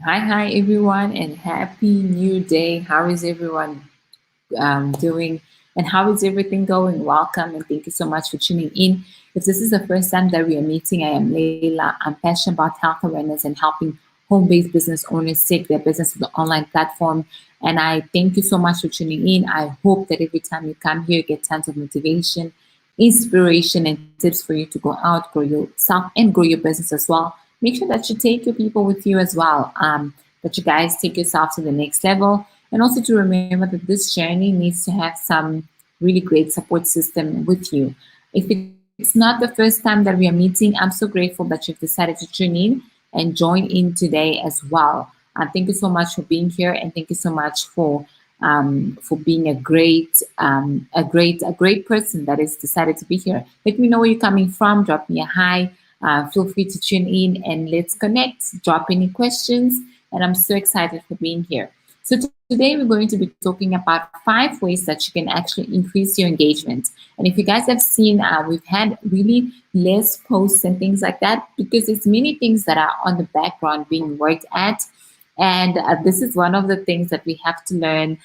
Hi, everyone, and happy new day. How is everyone doing? And how is everything going? Welcome, and thank you so much for tuning in. If this is the first time that we are meeting, I am Layla. I'm passionate about health awareness and helping home based business owners take their business to the online platform. And I thank you so much for tuning in. I hope that every time you come here, you get tons of motivation, inspiration, and tips for you to go out, grow yourself, and grow your business as well. Make sure that you take your people with you as well. That you guys take yourself to the next level, and also to remember that this journey needs to have some really great support system with you. If it's not the first time that we are meeting, I'm so grateful that you've decided to tune in and join in today as well. Thank you so much for being here, and thank you so much for being a great person that has decided to be here. Let me know where you're coming from. Drop me a hi. Feel free to tune in and let's connect. Drop any questions, and I'm so excited for being here. So today we're going to be talking about 5 ways that you can actually increase your engagement. And if you guys have seen, we've had really less posts and things like that because there's many things that are on the background being worked at. And this is one of the things that we have to learn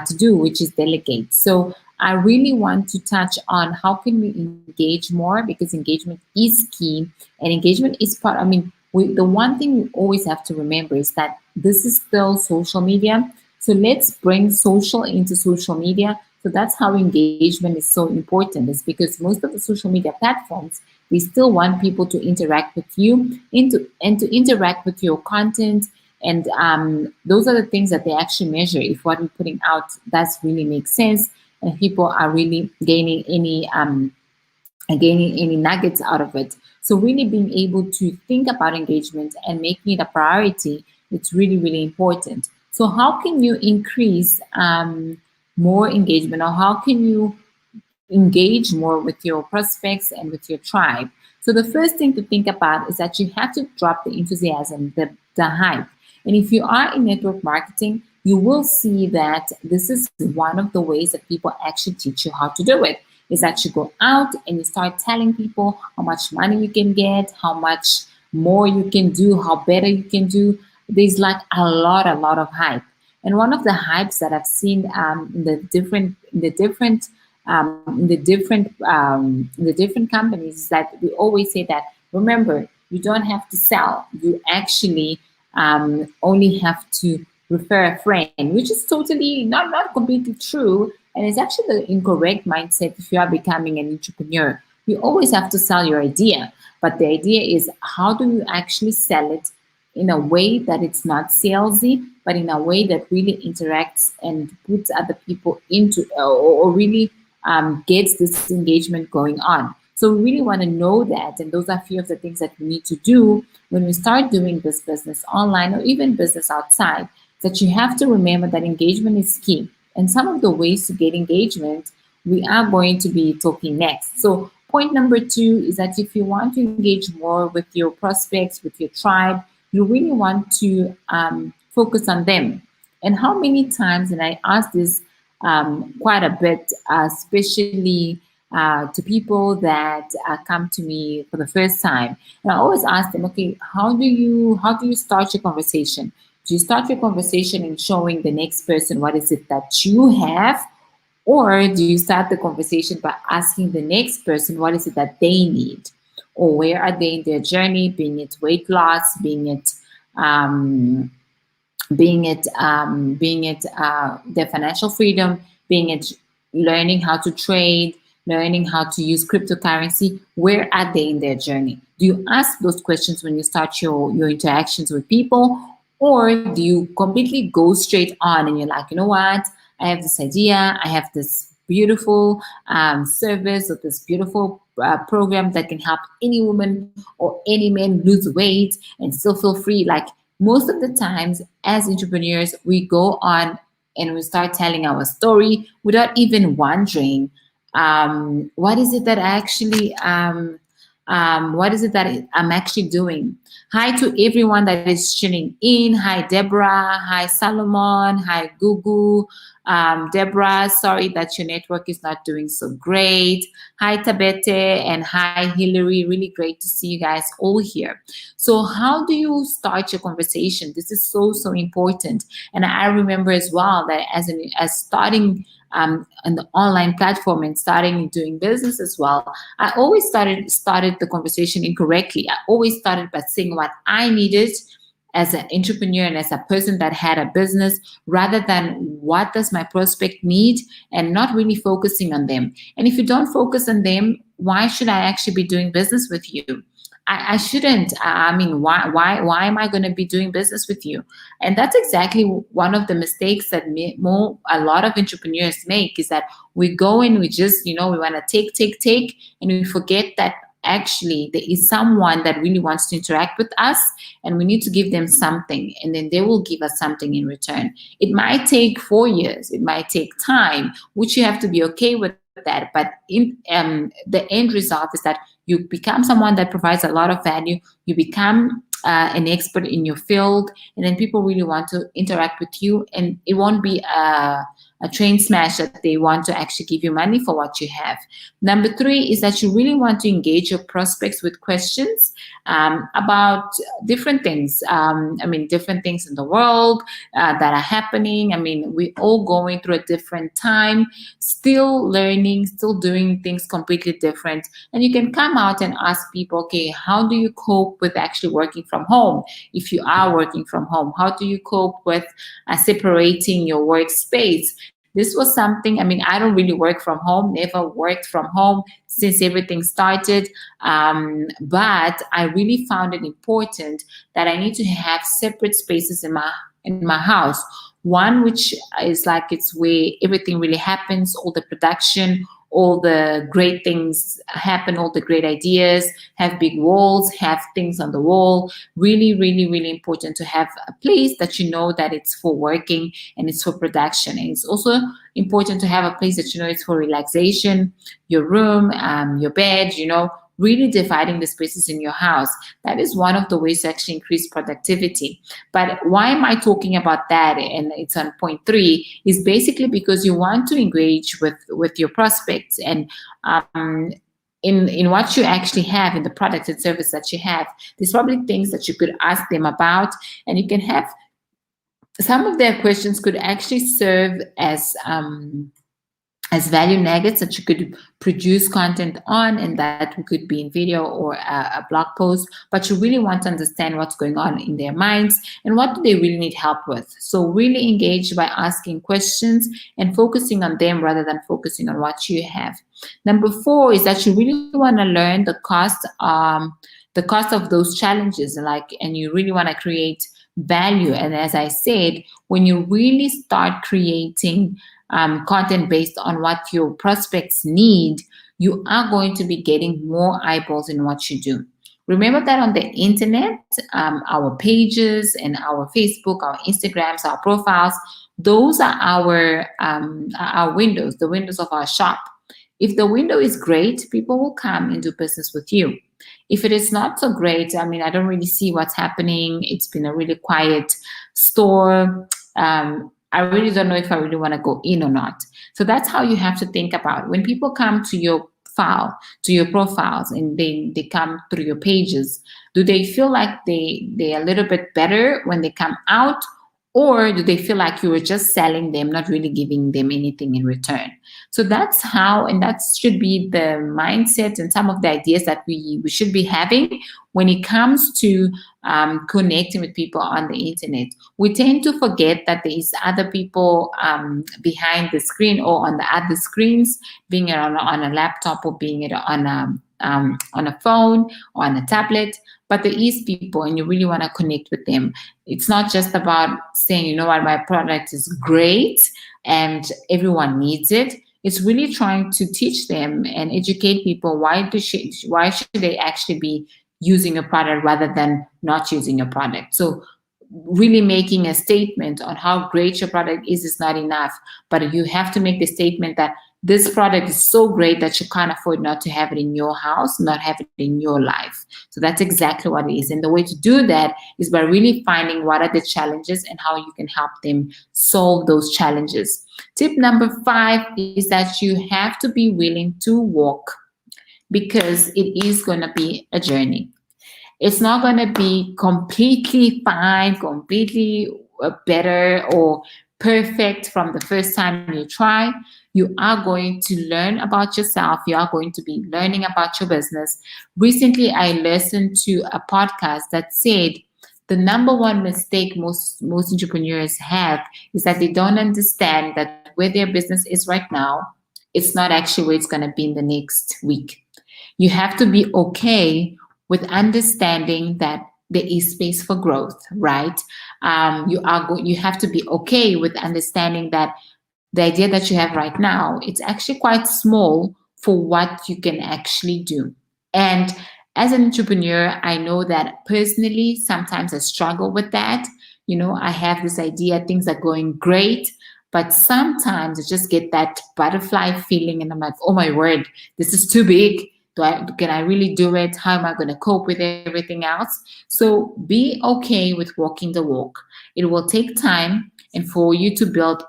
to do, which is delegate. So I really want to touch on how can we engage more, because engagement is key, and engagement is part. I mean, the one thing we always have to remember is that this is still social media. So let's bring social into social media. So that's how engagement is so important. Is because most of the social media platforms, they still want people to interact with you, and to interact with your content. And those are the things that they actually measure. If what we're putting out does really make sense, and people are really gaining any nuggets out of it. So really being able to think about engagement and making it a priority, it's really, really important. So how can you increase more engagement, or how can you engage more with your prospects and with your tribe? So the first thing to think about is that you have to drop the enthusiasm, the hype. And if you are in network marketing, you will see that this is one of the ways that people actually teach you how to do it. Is that you go out and you start telling people how much money you can get, how much more you can do, how better you can do. There's like a lot of hype. And one of the hypes that I've seen in the different companies is that we always say that, remember, you don't have to sell. You actually only have to refer a friend, which is totally not completely true, and it's actually the incorrect mindset if you are becoming an entrepreneur. You always have to sell your idea, but the idea is, how do you actually sell it in a way that it's not salesy, but in a way that really interacts and puts other people into, or really gets this engagement going on. So we really want to know that, and those are a few of the things that we need to do when we start doing this business online or even business outside. That you have to remember that engagement is key, and some of the ways to get engagement we are going to be talking next. So point number 2 is that if you want to engage more with your prospects, with your tribe, you really want to focus on them. And how many times, and I ask this quite a bit, especially to people that come to me for the first time, and I always ask them, okay, how do you start your conversation? Do you start your conversation in showing the next person what is it that you have, or do you start the conversation by asking the next person what is it that they need, or where are they in their journey, being it weight loss, um, being it their financial freedom, being it learning how to trade, learning how to use cryptocurrency. Where are they in their journey? Do you ask those questions when you start your interactions with people, or do you completely go straight on and you're like, you know what, I have this idea, I have this beautiful service or this beautiful program that can help any woman or any man lose weight and still feel free. Like, most of the times as entrepreneurs, we go on and we start telling our story without even wondering what is it that actually What is it that I'm actually doing? Hi to everyone that is tuning in. Hi, Deborah. Hi, Solomon. Hi, Gugu. Deborah, sorry that your network is not doing so great. Hi, Tabete, and hi, Hillary. Really great to see you guys all here. So how do you start your conversation? This is so, so important. And I remember as well that as starting on the online platform and starting doing business as well, I always started the conversation incorrectly. I always started by saying what I needed as an entrepreneur and as a person that had a business, rather than what does my prospect need, and not really focusing on them. And if you don't focus on them, why should I actually be doing business with you? I shouldn't. I mean, why am I going to be doing business with you? And that's exactly one of the mistakes that a lot of entrepreneurs make, is that we go and we just, we want to take, and we forget that actually there is someone that really wants to interact with us, and we need to give them something, and then they will give us something in return. It might take 4 years, it might take time, which you have to be okay with that. But in the end result is that you become someone that provides a lot of value. You become an expert in your field, and then people really want to interact with you, and it won't be a train smash that they want to actually give you money for what you have. Number 3 is that you really want to engage your prospects with questions about different things. Different things in the world that are happening. We're all going through a different time, still learning, still doing things completely different. And you can come out and ask people, okay, how do you cope with actually working from home? If you are working from home, how do you cope with separating your workspace? This was something, I don't really work from home, never worked from home since everything started. But I really found it important that I need to have separate spaces in my house. One which is like, it's where everything really happens, all the production, all the great things happen, all the great ideas, have big walls, have things on the wall. Really, really, really important to have a place that you know that it's for working and it's for production. And it's also important to have a place that you know it's for relaxation, your room, your bed, really dividing the spaces in your house. That is one of the ways to actually increase productivity. But why am I talking about that? And it's on point 3, is basically because you want to engage with your prospects, and in what you actually have, in the product and service that you have. There's probably things that you could ask them about, and you can have some of their questions could actually serve as value nuggets that you could produce content on, and that could be in video or a blog post. But you really want to understand what's going on in their minds and what do they really need help with. So really engage by asking questions and focusing on them rather than focusing on what you have. Number 4 is that you really want to learn the cost of those challenges, and you really want to create value. And as I said, when you really start creating content based on what your prospects need, you are going to be getting more eyeballs in what you do. Remember that on the internet, our pages and our Facebook, our Instagrams, our profiles, those are our windows, the windows of our shop. If the window is great, people will come and do business with you. If it is not so great, I don't really see what's happening. It's been a really quiet store. I really don't know if I really want to go in or not. So that's how you have to think about when people come to your file, to your profiles, and they come through your pages. Do they feel like they're a little bit better when they come out? Or do they feel like you were just selling them, not really giving them anything in return? So that's how, and that should be the mindset and some of the ideas that we should be having when it comes to connecting with people on the internet. We tend to forget that there is other people behind the screen or on the other screens, being it on a laptop or being it on a phone or on a tablet. But there is people, and you really want to connect with them. It's not just about saying, you know what, my product is great and everyone needs it. It's really trying to teach them and educate people why should they actually be using a product rather than not using a product. So really making a statement on how great your product is not enough, but you have to make the statement that this product is so great that you can't afford not to have it in your house, not have it in your life. So that's exactly what it is. And the way to do that is by really finding what are the challenges and how you can help them solve those challenges. Tip number 5 is that you have to be willing to walk, because it is going to be a journey. It's not going to be completely fine, completely better or perfect from the first time you try. You are going to learn about yourself. You are going to be learning about your business. Recently, I listened to a podcast that said the number one mistake most entrepreneurs have is that they don't understand that where their business is right now, it's not actually where it's going to be in the next week. You have to be okay with understanding that there is space for growth, right? You have to be okay with understanding that the idea that you have right now, it's actually quite small for what you can actually do. And as an entrepreneur, I know that personally, sometimes I struggle with that. I have this idea, things are going great, but sometimes I just get that butterfly feeling and I'm like, oh my word, this is too big. Can I really do it? How am I going to cope with everything else? So be okay with walking the walk. It will take time. And for you to build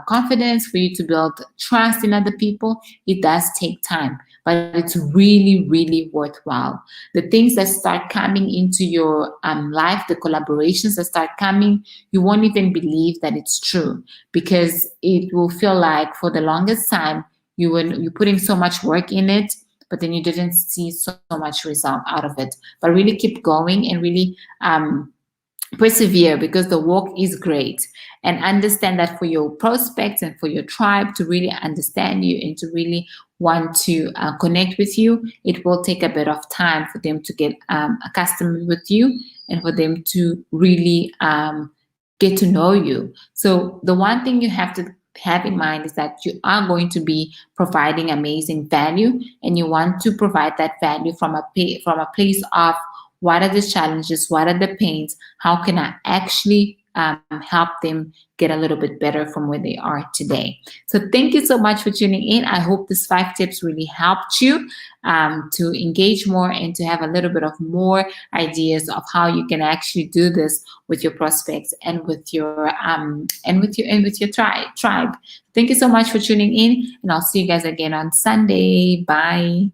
confidence, for you to build trust in other people, it does take time. But it's really, really worthwhile. The things that start coming into your life, the collaborations that start coming, you won't even believe that it's true, because it will feel like for the longest time you're putting so much work in it, but then you didn't see so much result out of it. But really keep going and really persevere, because the walk is great. And understand that for your prospects and for your tribe to really understand you and to really want to connect with you, it will take a bit of time for them to get accustomed with you and for them to really get to know you. So the one thing you have to have in mind is that you are going to be providing amazing value, and you want to provide that value from a place of what are the challenges, what are the pains, how can I actually help them get a little bit better from where they are today. So thank you so much for tuning in. I hope these 5 tips really helped you to engage more and to have a little bit of more ideas of how you can actually do this with your prospects and with your tribe. Thank you so much for tuning in, and I'll see you guys again on Sunday. Bye.